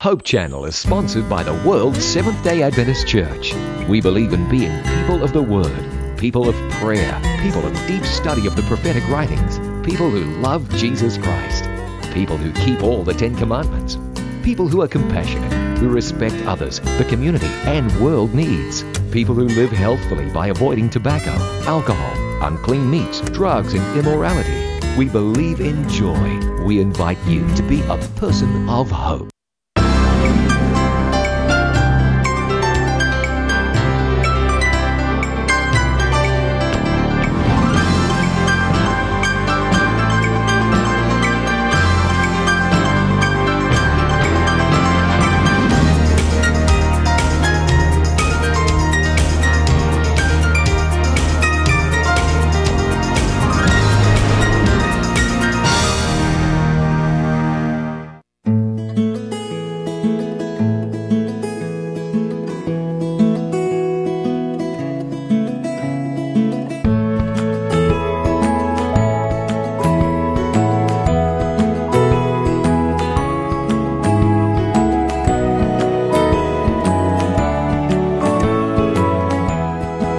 Hope Channel is sponsored by the World Seventh-day Adventist Church. We believe in being people of the Word, people of prayer, people of deep study of the prophetic writings, people who love Jesus Christ, people who keep all the Ten Commandments, people who are compassionate, who respect others, the community, and world needs, people who live healthfully by avoiding tobacco, alcohol, unclean meats, drugs, and immorality. We believe in joy. We invite you to be a person of hope.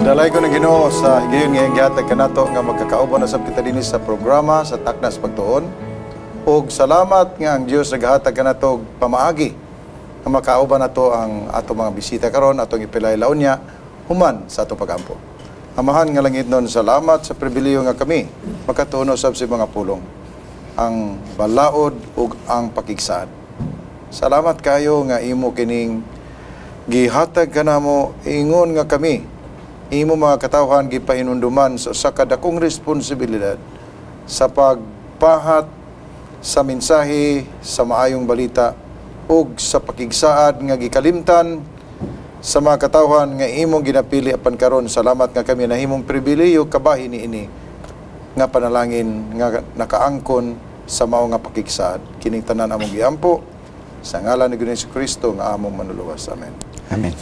Dalay ko ng Ginoo sa gayon nga gihatag kanato nga magkakauban na sab kita dinhi sa programa sa Taknas Pagtuon. Og salamat nga ang Dios naghatag kanato pamaagi nga makauban nato ang ato mga bisita karon atong ipilay-laon niya human sa atong pagampo. Amahan nga langit nun, salamat sa pribileyo nga kami makatuno sab sa mga pulong ang balaod ug ang pakigsaad. Salamat kayo nga imo kining gihatag kanamo ingon nga kami imo mga katawhan gipahinunduman sa kadakong responsibilidad sa pagpahat sa mensahe sa maayong balita ug sa pakigsaad nga gikalimtan sa mga katawhan nga imong ginapili apan karon. Salamat nga kami na himong pribileyo kabahin niini nga panalangin nga nakaangkon sa mao nga pakigsaad. Kining tanan among giampo sa ngalan ni Ginoong Kristo nga among manuluwas. Amen. Amen.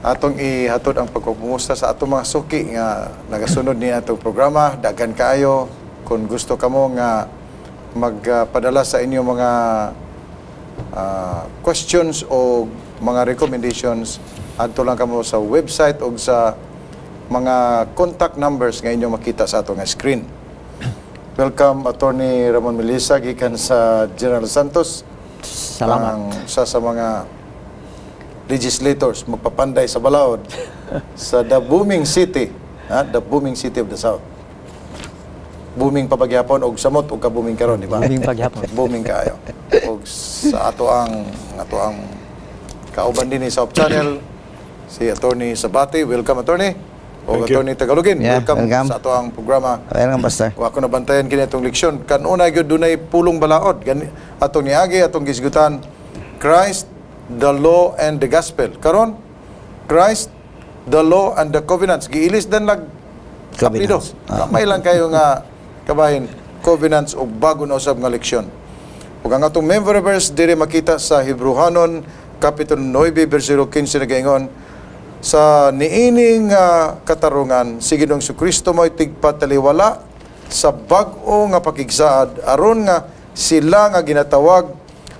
Atong ihatod ang pagkukumusta sa atong mga suki nga nagasunod ni atong programa. Daghan kayo kung gusto kamo nga magpadala sa inyo mga questions o mga recommendations, adto lang kamo sa website o sa mga contact numbers nga inyo makita sa atong screen. Welcome Attorney Ramon Melisa gikan sa General Santos. Salamat. Sa mga legislators magpapanday sa balaod sa the booming city, the booming city of the South. Booming pa pagyapon og samot og ka-booming karon, di ba? Booming pagyapon. Booming kaayo. Og sa ato ang kauban din sa Hope Channel si Attorney Sabati. Welcome Attorney. O Attorney Tagalogin. Yeah, welcome welcome sa ato ang programa. Welcome, Pastor. Wa ko nabantayan kini atong leksyon. Kanuna gyud dunay pulong balaod. Atong niagi atong gisgutan Christ, the law and the gospel. Karon, Christ, the law and the covenants. Giilis dan lag kapido. Kamay lang kayo nga kabahin covenants o bago na usab nga leksyon. Ug ang atong member verse diri makita sa Hebrehanon kapitulo 9 bersikulo 15 nagaingon sa niining katarungan si Ginoong Kristo mo'y tigpataliwala sa bag-o nga pakigsaad aron nga sila nga ginatawag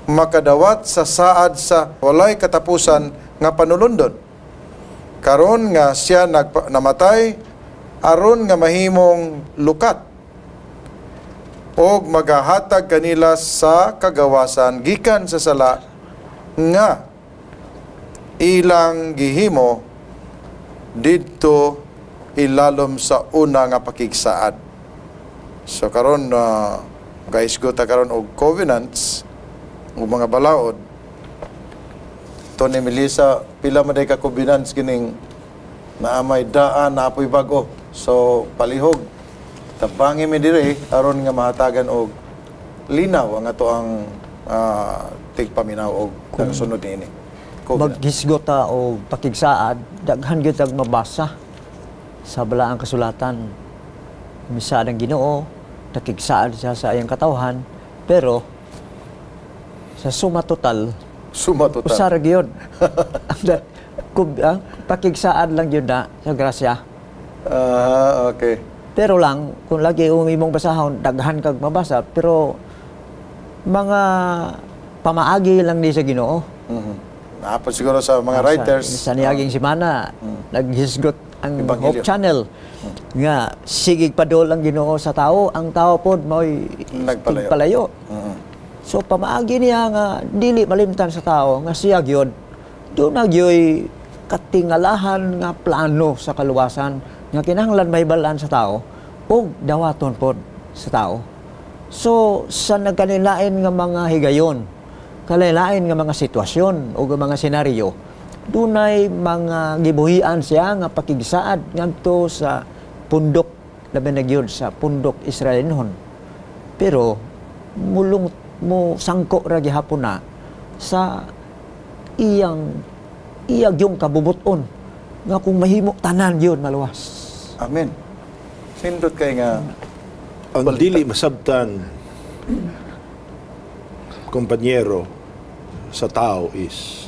makadawat sa saad sa walay katapusan nga panulundon. Karon nga siya namatay aron nga mahimong lukat og magahatag kanila sa kagawasan gikan sa sala nga ilang gihimo didto ilalom sa una nga pakigsaad. So karon guys gota karon og covenants o mga balaod. Tony Melisa, pila man day ka covenants kining naamay daan naapoy bag-o. So palihog tabangi mi diri aron nga mahatagan og linaw ang ato ang tigpaminaw og sunod niini. Maghisgota o pakigsaad, daghan gyud ang mabasa sa balaang kasulatan. Misa ang Ginoo, nakigsaad siya sa iyang katawhan, pero sa suma total, usara gyud. Pakigsaad lang yun na sa grasya. Okay. Pero lang, kung lagi umimong basahon, daghan kag mabasa, pero mga pamaagi lang ni sa Ginoo. Napon siguro sa mga writers. Sa niyaging simana, naghisgot ang Ebanghelyo. Hope Channel nga sigig padol ang Ginoo sa tao, ang tao pod mo'y Nagpalayo. tigpalayo. So pamaagi niya nga dili malimtan sa tao nga siya gyud do nagyoy katingalahan nga plano sa kaluwasan nga kinahanglan mahibalaan sa tao ug dawaton pod sa tao. So sa nagkanilain nga mga higayon, kalain nga mga sitwasyon o mga senaryo, dunay mga gibuhian siya nga pakigsaad ngadto sa pundok labi na gyud sa pundok Israelinhon. Pero mulong mo sangko ra gihapon na sa iyang yung kabubuton nga kung mahimo tanan yun maluwas. Amen. Sindot kay nga Ang dili masabtan kompanyero sa tao is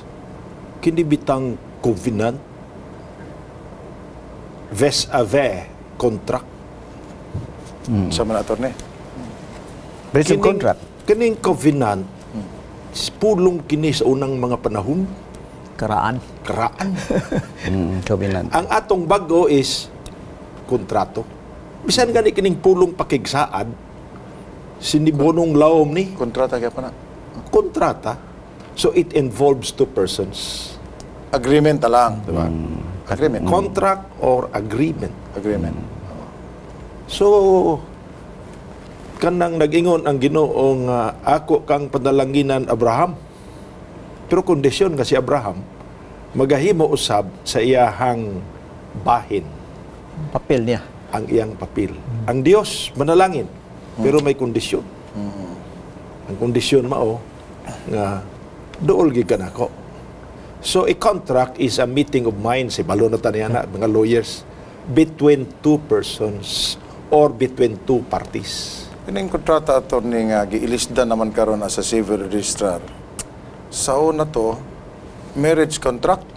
kinibitang covenant ves ave contract. sa mga attorney. Breach of contract. Kining covenant pulong kini sa unang mga panahon Karaan. karaan. Covenant. Ang atong bago is kontrato. Bisan gani kining pulong pakigsaad sinibonong lawom ni Kontrata kaya pa na. kontrata. So it involves two persons. Agreement na lang. Diba? Agreement. Contract or agreement. Agreement. So kanang nag-ingon ang Ginoo nga ako kang padalanginan Abraham. Pero kondisyon nga si Abraham magahimo usab sa iyahang bahin Papel niya. ang iyang papel. Ang Dios manalangin pero may kondisyon. Ang kondisyon mao nga dool gid kanako. So a contract is a meeting of minds, balo na taniyana mga lawyers, between two persons or between two parties. Kining kontrata attorney nga giilisdan naman karon as a civil registrar. Sa una to, marriage contract.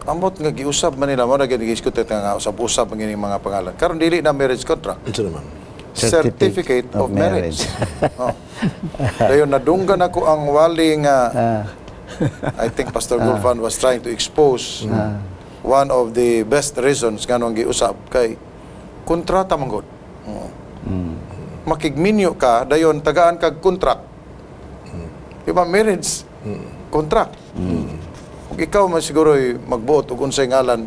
Amot nga giusab man nila mo na ginigiskutet nga usab-usab ang ining mga pangalan. Karon dili na marriage contract. Ano naman? Certificate of marriage. Oh. Dayon nadunggan ako ang wali nga I think Pastor Gulfan was trying to expose one of the best reasons nga nung giusab kay kontrata man gud. Makigminyo ka dayon tagaan kag contract. Diba marriage contract. Kung ikaw man siguro magbuot og unsay ngalan,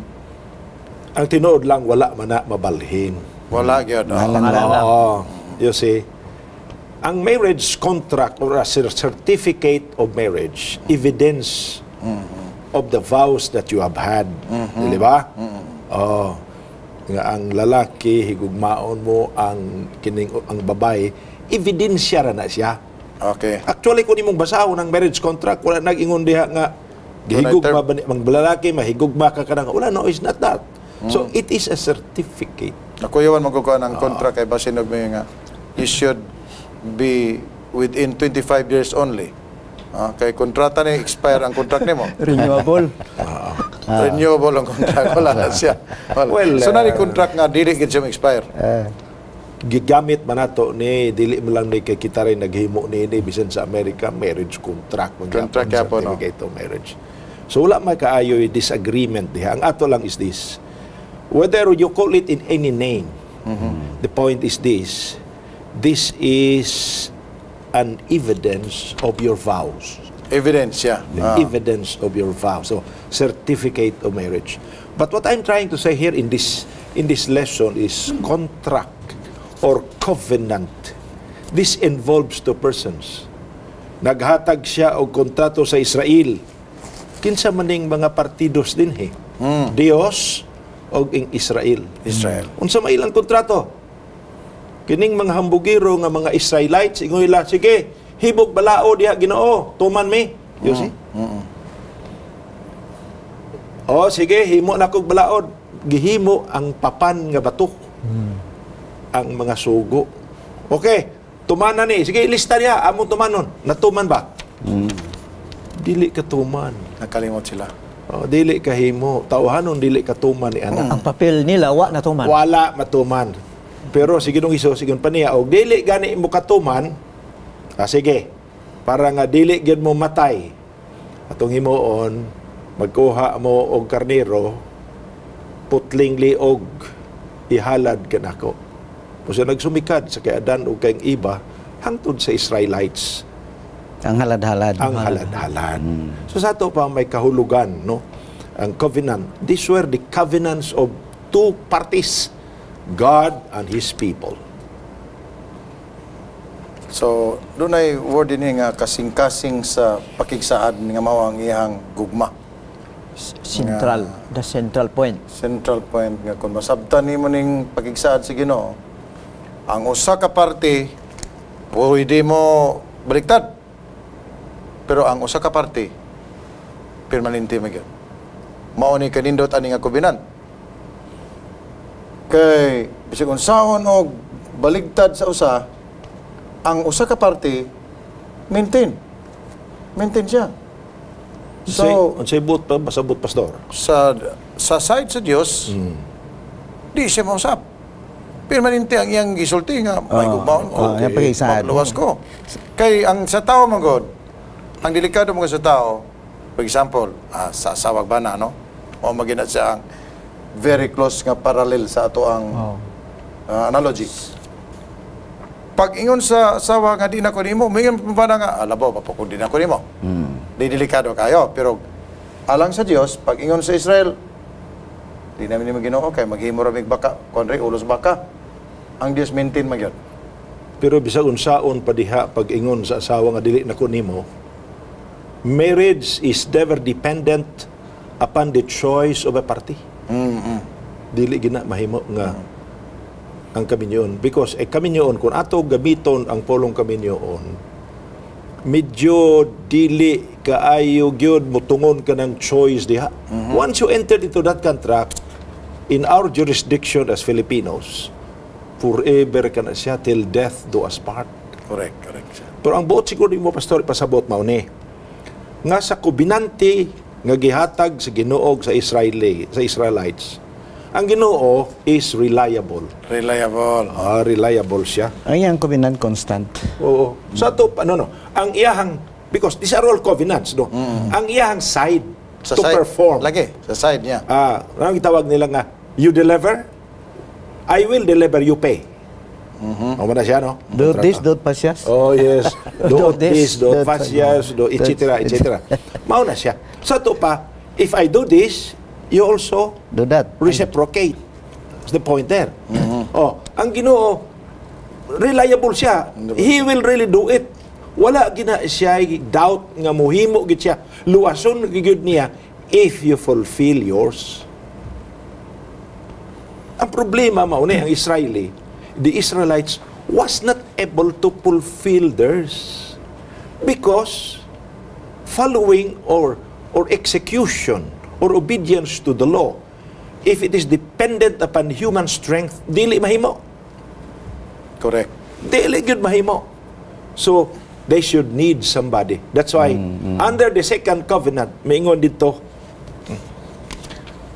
Ang tinuod lang wala man na mabalhin. wala gyud. Oo. You see, ang marriage contract or a certificate of marriage, evidence of the vows that you have had. Di ba? Oh, nga ang lalaki higugmaon mo ang kining ang babae, ebidensya ra na siya. Okay. Actually kung imong basahon ang marriage contract wala nag-ingon diha nga gihigugma ba ang lalaki mahigugma ka kanang wala, no, it's not that. So it is a certificate. Nakuyawan magkukuha ng contract kay basin og may nga you should be within 25 years only. Kay kontrata ni expire ang contract nimo. Renewable. Renewable ang contract wala na siya. Well, so nani contract nga dili gid siya expire. Gigamit man nato ni dili mo lang ni kay kita rin naghimo ni bisan sa America marriage contract Contract kaya po, no? certificate of marriage. So wala may kaayo disagreement diha. Ang ato lang is this. Whether you call it in any name, the point is this. This is an evidence of your vows. Evidence siya. The evidence of your vow. So, certificate of marriage. But what I'm trying to say here in this lesson is contract or covenant. This involves two persons. Naghatag siya og kontrato sa Israel. Kinsa maning mga partidos din Dios og ing Israel. Israel. Unsa may ilang kontrato? Kining mga hambugiro nga mga Israelites ingon nila, sige, hibog balao diha Ginoo, tuman mi. You see? Oh, sige, himo na kog balaod. Gihimo ang papan nga bato. Ang mga sugo. Okay, tumanan ni. Sige, ilista niya. Among tumanon. Natuman ba? Dili ka tuman. Nakalimot sila. Oh, dili ka himo. Tauhanon dili ka tuman ni anak. Ang papel nila wa na tuman. Wala matuman. Pero sige nung iso, sige pa niya. O dili gani mo katuman. Sige. para nga dili gyud mo matay atong himuon magkuha mo og karnero putling liog ihalad kanako. Puso nagsumikad sa kay Adan ug kay Iba hangtod sa Israelites Ang halad-halad. ang halad-halad. So sa ato pa may kahulugan, no? Ang covenant. These were the covenants of two parties, God and His people. So, doon ay word din nga kasing-kasing sa pakigsaad nga mao ang iyang gugma. Central, the central point. Central point nga kung masabtan nimo ning pakigsaad sa Ginoo, ang usa ka parte pwede mo baliktad. Pero ang usa ka parte permanente magyud. Mao ni kanindot ani nga covenant. Kay bisag unsaon og baligtad sa usa, ang usa ka parte maintain siya. So unsay but pa pasabot pastor? sa side sa Dios, di siya mausap. Permanente ang iyang gisulti nga may gugmaon ko. yung pakigsaad. Magluwas ko. Kay ang sa tao magod, ang delikado mga sa tao, for example, sa asawag ba na, no? O maginat siya ang very close nga parallel sa ato ang analogy. Pag ingon sa asawa nga di na ko nimo, mingon pa na nga, alabaw, papakun di na ko nimo. Di delikado kayo. Pero alang sa Dios, pag ingon sa Israel, di namin nimo Ginoo, kay maghimo ra mig baka, konre ulos baka. Ang Dios maintain magyud. Pero bisag unsaon pa diha pag ingon sa asawa nga dili na ko nimo, marriage is never dependent upon the choice of a party. Dili gina mahimo nga ang kaminyoon. Because kaminyoon, kung ato gamiton ang polong kaminyoon, medyo dili kaayo gyud mutungon ka ng choice diha. Once you entered into that contract, in our jurisdiction as Filipinos, forever ka na siya till death do us part. Correct. Pero ang buot siguro mo, pastor, pasabot mao ni nga sa kubinante nga gihatag sa Ginoo sa Israelites. Ang Ginoo is reliable. Reliable siya. Ang iyang covenant constant. Oo. Sa to ang iyahang, because these are all covenants, no? Ang iyahang side Sa to side, perform. lagi, sa side niya. Ang tawag nila nga, you deliver, I will deliver, you pay. Ano na siya, no? Do this, do pasyas. Oh, yes. Do this, do do fasyas, do etc. Mao na siya. Sa to pa, if I do this, you also Do that. reciprocate. That's the point there. Ang Ginoo, reliable siya. He will really do it. Wala gina siya doubt nga muhimo gid siya. Luwason gid niya if you fulfill yours. Ang problema mao ni ang the Israelites was not able to fulfill theirs because following or execution or obedience to the law, if it is dependent upon human strength, dili mahimo. Correct. Dili gyud mahimo. So they should need somebody. That's why under the second covenant, maingon dito,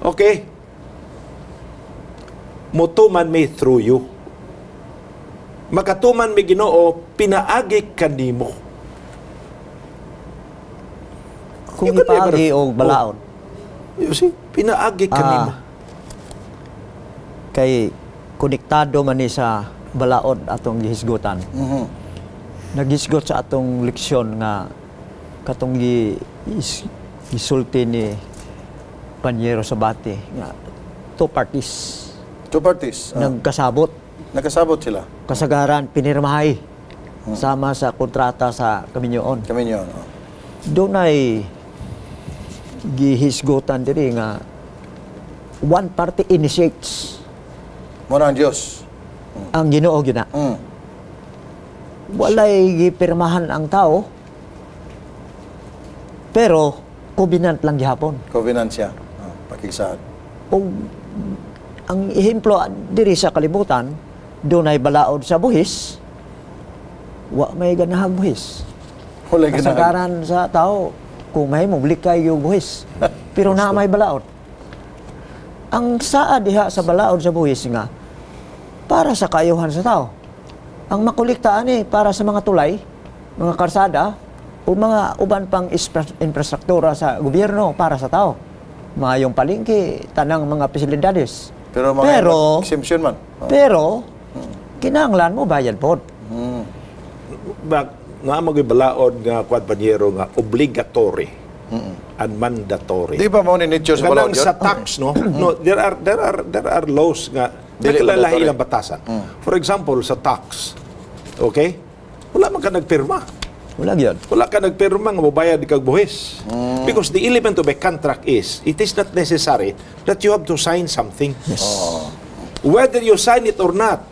okay, mutuman me through you. Makatuman mi Ginoo, pinaagi kanimo. Kung ipaagi o balaod. You see, pinaagi kanimo. Kay konektado man ni sa balaod atong gihisgutan. Nagisgot sa atong leksyon nga katong gisulti ni Panyero Sabate nga two parties nagkasabot. Nakasabot sila. Kasagaran pinirmahay sama sa kontrata sa kaminyoon. Doon ay gihisgutan diri nga one party initiates. Muna ang Diyos. Ang Ginoo gina. Walay gipirmahan ang tao, pero covenant lang gihapon. Covenant siya. Pakigsaad. O ang ehemplo diri sa kalibutan, doon ay balaod sa buhis, wa may ganahang buhis. Kasagaran sa tao, kung may moblikay yung buhis, pero na may balaod. Ang saad diha sa balaod sa buhis nga, para sa kaayuhan sa tao. Ang makuliktaan para sa mga tulay, mga karsada, o mga uban pang infrastruktura sa gobyerno para sa tao. Mayong palengke, tanang mga pasilidades. Pero mga exemption man. Pero, kinahanglan mo bayad po. Nga magibalaod nga kumpanyero nga obligatory and mandatory. Di ba mo ni nature sa balaod yun? Sa tax, no? No, there are laws nga nakilalahi ilang batasan. For example, sa tax, okay? Wala man ka nagpirma. Wala yun. Wala ka nagpirma nga mabayad di kag buhis. Because the element of a contract is, it is not necessary that you have to sign something. Yes. Whether you sign it or not,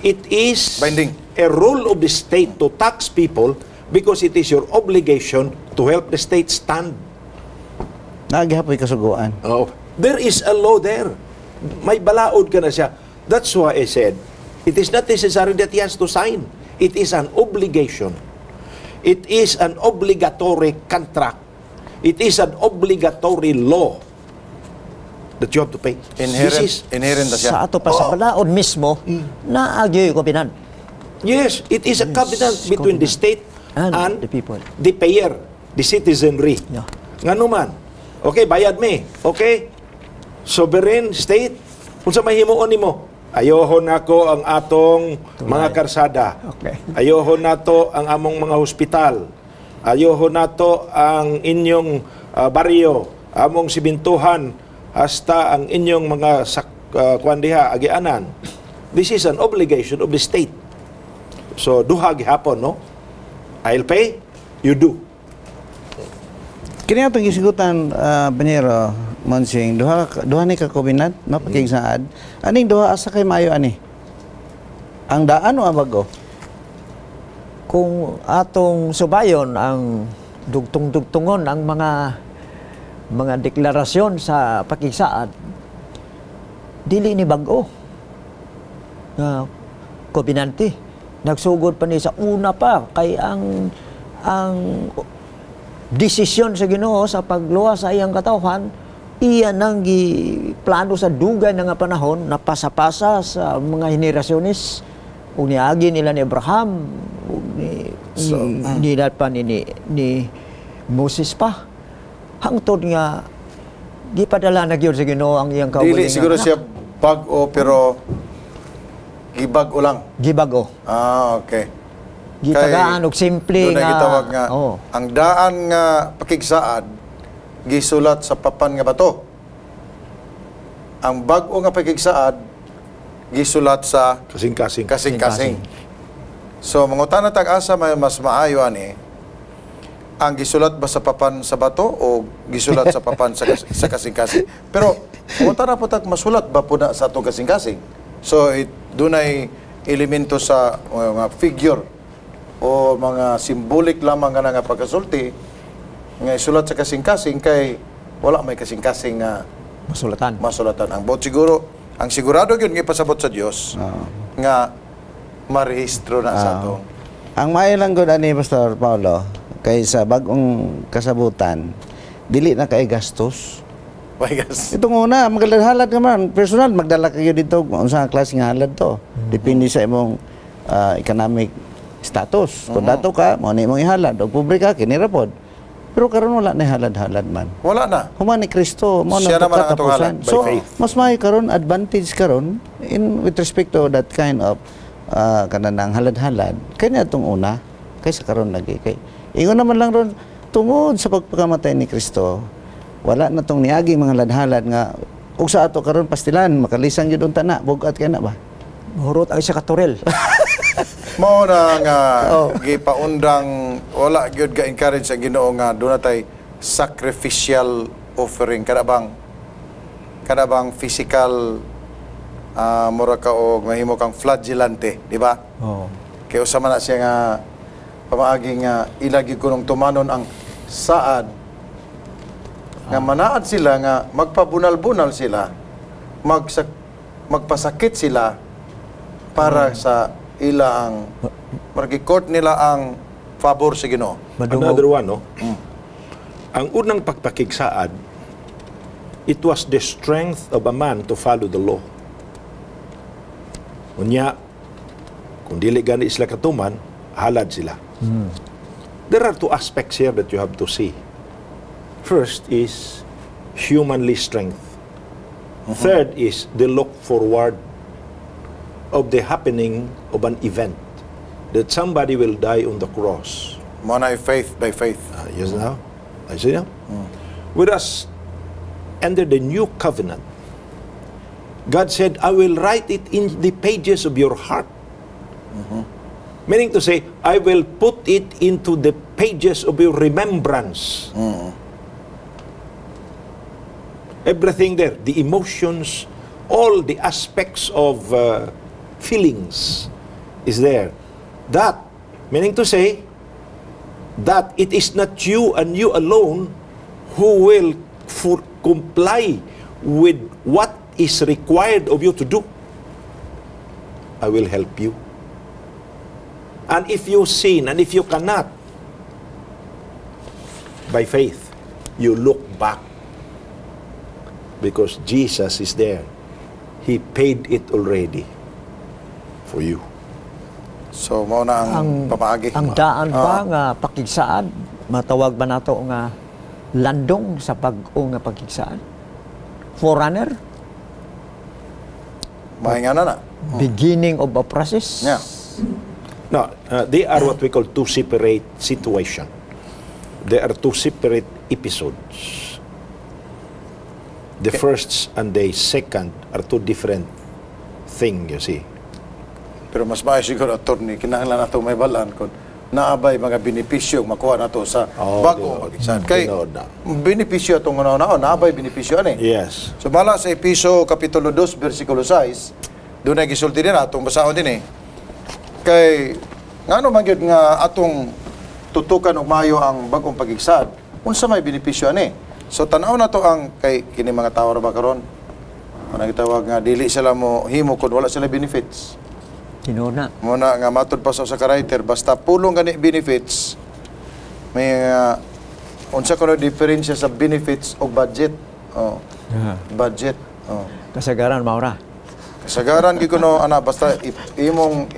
it is Binding. a role of the state to tax people because it is your obligation to help the state stand. Nagahapoy kasuguan. Oh, there is a law there. May balaod ka na siya. That's why I said, it is not necessary that he has to sign. It is an obligation. It is an obligatory contract. It is an obligatory law that you have to pay. Inherent na siya. Sa ato pa sa balaod mismo, naagyoy ko pinan. Yes, it is a covenant between the state and the people. The payer, the citizenry. Yeah. Nga naman, okay, bayad me. Okay? Sovereign state, kung sa mahimuon nimo, ayohon nako ang atong mga karsada. Okay. Ayohon nato ang among mga hospital. Ayohon nato ang inyong baryo, among simintuhan, hasta ang inyong mga kwandiha, agianan. This is an obligation of the state. So, duha gihapon, no? I'll pay, you do. Kini atong gisigutan, Banyero, Monsing, duha ni ka covenant, no, pakigsaad. Aning duha asa kay maayo ani? Ang daan o ang bago? Kung atong subayon ang dugtong-dugtungon ang mga deklarasyon sa pakigsaad, dili ni bag-o nga kombinante. Nagsugod pa ni sa una pa kay ang desisyon sa Ginoo sa pagluwas sa iyang katawhan, iyan ang plano sa dugay na nga panahon na pasa-pasa sa mga henerasyones ug niagi nila ni Abraham ug nila pa ni Moses pa hangtod nga gipadala na gyud sa Ginoo ang iyang kaugalingon. Dili siguro siya bag-o pero gibag-o lang. Gibag-o. Okay. Gitagaan og simple doon na nga. gitawag nga. Ang daan nga pakigsaad gisulat sa papan nga bato. Ang bag-o nga pakigsaad gisulat sa kasing-kasing. So mangutana tag-asa may mas maayo ani ang gisulat ba sa papan sa bato o gisulat sa papan sa kasing-kasing. Pero mangutana po tag masulat ba po na sa atong kasing-kasing. So dunay elemento sa mga figure o mga symbolic lamang nga pagkasulti nga isulat sa kasing-kasing kay wala may kasing-kasing nga masulatan. Ang bot siguro, ang sigurado yun nga pasabot sa Dios nga marehistro na sa atong. Ang maayo lang gud ani Pastor Paulo kay sa bag-ong kasabutan dili na kay gastos. Itong una, maghalad ka man. Personal, magdala kayo dito kung saan klaseng halad to. Depende sa imong economic status. Kung dato ka, mo na imong ihalad. O pobre ka, kinirapod. Pero karon wala na halad-halad man. Wala na. Human ni Kristo, mo siya na naman ang atong halad. So, mas may karon advantage karon with respect to that kind of kananang halad-halad. Kaya itong una, kaysa karon lagi. Ingon naman lang ron, tungod sa pagpakamatay ni Kristo, wala na tong niagi mga ladhalad nga ug sa ato karon pastilan makalisang gyud unta na bugat kay na ba hurot ay sa katurel. Mao na nga gipaundang wala gyud ga encourage sa Ginoo nga dunay sacrificial offering kada bang physical mura ka og mahimo kang flagellante, di ba? Kay usama na siya nga pamaagi nga ilagi kunong tumanon ang saad nga manaad sila nga magpabunal-bunal sila, magpasakit sila para sa ila ang margi-court nila ang favor sa Ginoo. Another one, no? Ang unang pagpakigsaad, it was the strength of a man to follow the law. Unya, kung dili gani sila katuman, halad sila. There are two aspects here that you have to see. First is humanly strength. Third is the look forward of the happening of an event that somebody will die on the cross. Mana faith by faith. Yes now? I see now? Whereas, under the new covenant, God said, I will write it in the pages of your heart. Meaning to say, I will put it into the pages of your remembrance. Everything there, the emotions, all the aspects of feelings is there. That, meaning to say, that it is not you and you alone who will comply with what is required of you to do. I will help you. And if you sin, and if you cannot, by faith, you look back. Because Jesus is there. He paid it already for you. So, mao na ang pamaagi. Ang daan pa nga pakigsaad, matawag ba nato nga landong sa bag-o nga pakigsaad? Forerunner? Mahinga na. Beginning of a process? Yeah. No, they are what we call two separate situations. They are two separate episodes. The first and the second are two different things, you see. Pero mas maayo siguro, attorney, kinahanglan nato may balaan kung naabay mga benepisyo makuha nato sa bagong pagigsaad. Kay benepisyo itong una-una, naabay benepisyo ani. Yes. So bala sa Episo Kapitulo 2, versikulo 6, doon ay gisulti din atong basahon din Kay, ngano man gyud nga atong tutukan og maayo ang bagong pagigsaad, unsa may benepisyo ani? So tanaw na to ang kay kini mga tao ra ba karon? Ano gitawag nga dili sila mo himo kun wala sila benefits. Tinuna. Muna nga matod pa sa ka-writer, basta pulong gani benefits, may unsa kuno diferensya sa benefits o budget. Budget. Kasagaran maura. Kasagaran gyud kuno ana basta imong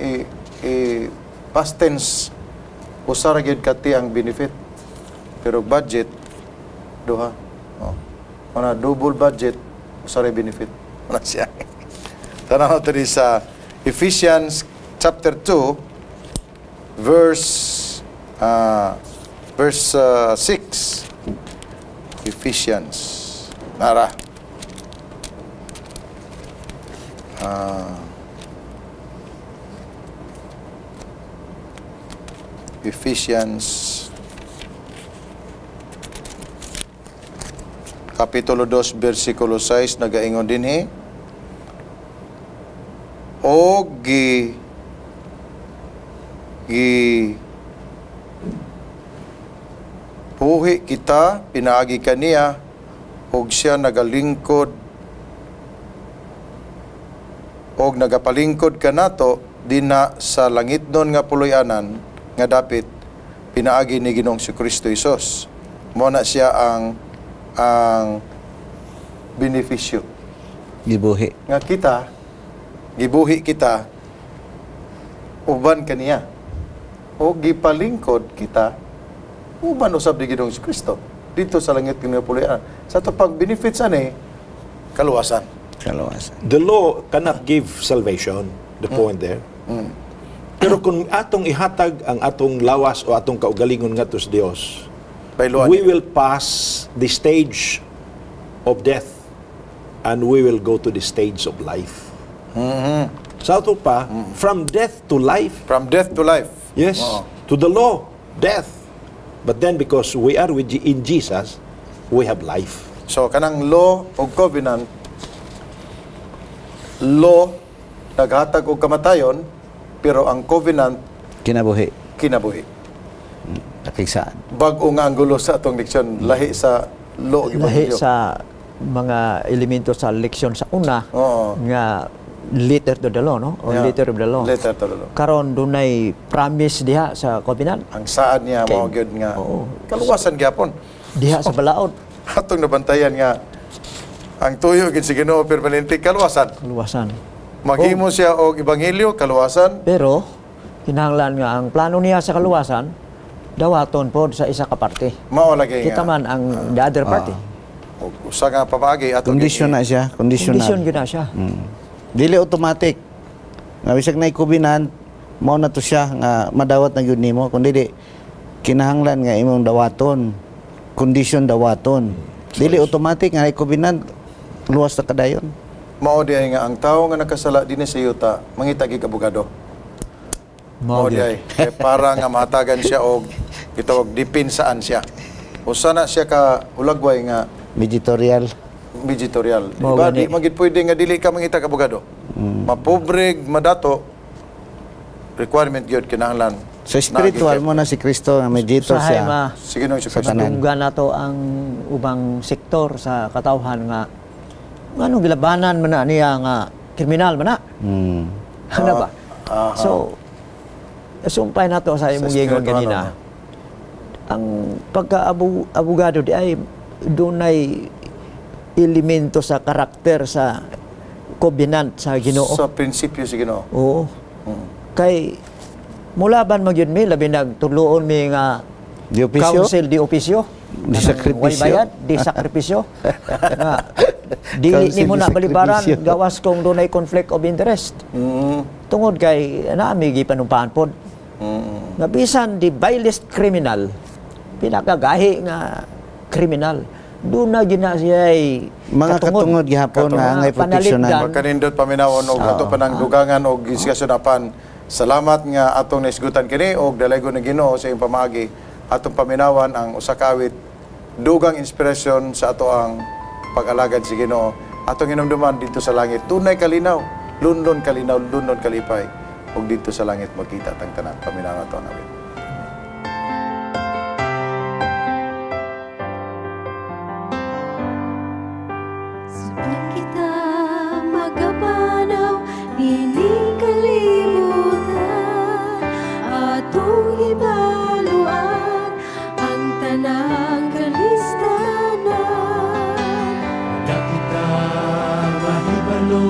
past tense usara gyud kati ang benefit. Pero budget duha. Ana double budget usara benefit. Ana siya. Tanaw tadi sa Ephesians chapter 2 verse 6. Ephesians. Nara. Ephesians Kapitulo 2 versikulo 6 nagaingon dinhi o gi puhi kita pinaagi kaniya og siya nagalingkod og nagapalingkod kanato dina sa langitnon nga puloy-anan nga dapit pinaagi ni Ginoong si Kristo Hesus. Mo na siya ang benepisyo Gibuhi. nga kita gibuhi kita uban kaniya o gipalingkod kita uban usab ni Ginoong Kristo dito sa langit nga puloy-anan. Sa to pag benefits ani kaluwasan. Kalawasan. The law cannot give salvation, the point there. Pero kung atong ihatag ang atong lawas o atong kaugalingon nga sa Dios, we will pass the stage of death and we will go to the stage of life. Sa ato pa, from death to life. From death to life. Yes. To the law, death. But then because we are in Jesus, we have life. So kanang law o covenant, law naghatag og kamatayon, pero ang covenant Kinabuhi. kinabuhi. Nakigsaan. Bag-o nga ang gulo sa atong leksyon, lahi sa law ug Lahi ebanghelyo. sa mga elemento sa leksyon sa una Oo. nga letter to the law, no? Or Yeah. letter of the law. Letter to the law. Karon dunay promise diha sa covenant. Ang saad niya Okay. mao gyud nga Oo. kaluwasan gyapon. Diha sa balaod. Atong nabantayan nga ang tuyo gid si Ginoo permanente kaluwasan. Kaluwasan. Maghimo siya og ebanghelyo kaluwasan. Pero kinahanglan nga ang plano niya sa kaluwasan dawaton po sa isa ka parte. Mao lagi Kita man ang the other party. Usa nga pamaagi ato Kondisyon na siya, Kondisyon conditional. yun na siya. Dili automatic. Nga bisag na ikubinan, mao na to siya nga madawat na gyud nimo kundi di kinahanglan nga imong dawaton. Condition dawaton. Dili automatic nga ikubinan luwas na kadayon. Mao di ay nga ang tawo nga nakasala dinhi sa yuta mangita gid abogado. Mao di ay para nga mahatagan siya og gitawag dipinsaan siya. Usa na siya ka ulagway nga Meditorial. vegetarian. Mao Diba, gani. di magid pwede nga dili ka mangita ka abogado. Mapobre, madato, requirement yun kinahanglan. Sa spiritual mo na si Kristo nga mediator Usahay siya. ma Sige nung sa siya. madungga nato ang ubang sektor sa katawhan nga ano gilabanan man na niya nga kriminal man na. Ano ba? So sumpay nato sa imong gingon spiritual, ganina. Ang pagka-abogado di ay dunay elemento sa karakter sa covenant sa Ginoo. Sa prinsipyo si Ginoo. Oo. Kay mulaban magyud mi labi nagtuluon mi nga Di opisyo? council di opisyo. Di sakripisyo? Way bayad, di sakripisyo. Nga, dili Council nimo di na balibaran sakripisyo. gawas kung dunay conflict of interest. Tungod kay naami gipanumpahan pod. Nga bisan di vilest criminal, pinakagahi nga criminal. Doon na gina siya ay Mga katungod gihapon nga ngay proteksyonan. Panaligdan. Magkanindot paminawon og ato pa nang dugangan og diskusyon apan. Salamat nga atong naisgutan kini og dalaygon ni Ginoo sa iyong pamagi atong paminawan ang usa ka awit dugang inspirasyon sa ato ang pag-alagad si Ginoo. Atong hinumduman dito sa langit tunay kalinaw, lundon kalinaw, lundon kalipay og dito sa langit makita tang tanan paminawan ato ang awit. Subang kita magapanaw, dining kalibutan, atong hibaluan ang tanang kalistanan. Kita mahibalo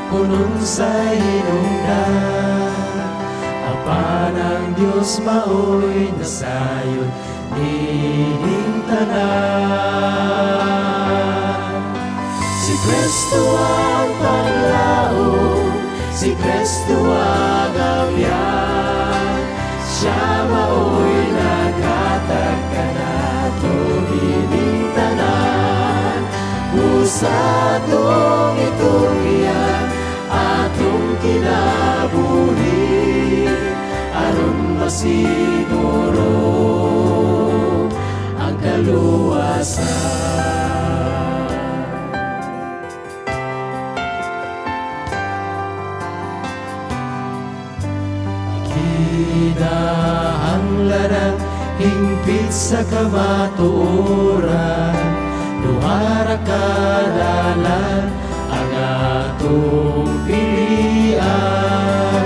kunon sa hinungdan, apan ang Diyos maoy nasayon dining tanan. Si Kristo ang paglaom, si Kristo ang abyan, siya maoy naghatag kanato dining tanan. Usa atong ituryan, atong kinabuhi, aron masiguro ang kaluwasan. Kinahanglan ang hingpit sa kamatuoran, duhara kadalan ang atong pilian.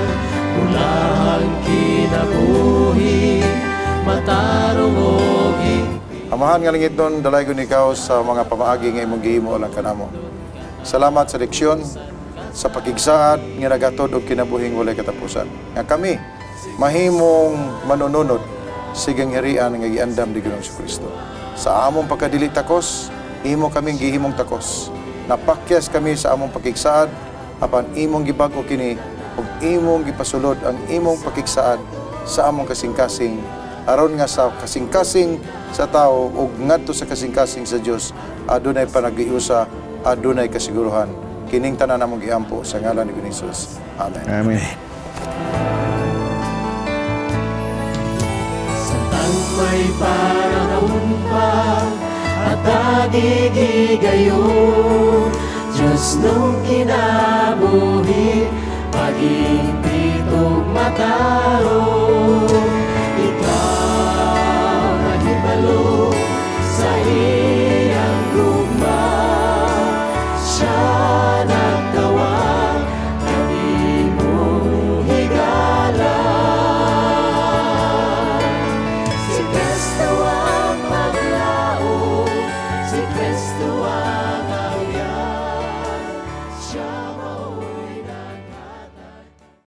Ulahang kinabuhi, matarong og Amahan nga langit nun, dalaygon ikaw sa mga pamaagi nga imong gihimo lang kanamo. Salamat sa leksyon, sa pakigsaad nga nagatod og kinabuhing walay katapusan. Nga kami mahimong manununod sigang hirian nga giandam di Ginoong Kristo. Sa among pagkadili takos, imo kaming gihimong takos. Napakyas kami sa among pakigsaad apan imong gibag-o kini ug imong gipasulod ang imong pakigsaad sa among kasing-kasing aron nga sa kasing-kasing sa tao ug ngadto sa kasing-kasing sa Dios adunay panagiusa, adunay kasiguruhan. Kining tanan namong giampo sa ngalan ni Jesus. Amen. Amen. Santang may panahon pa at nagigigayon, Diyos nung kinabuhi, maging pitong mataro.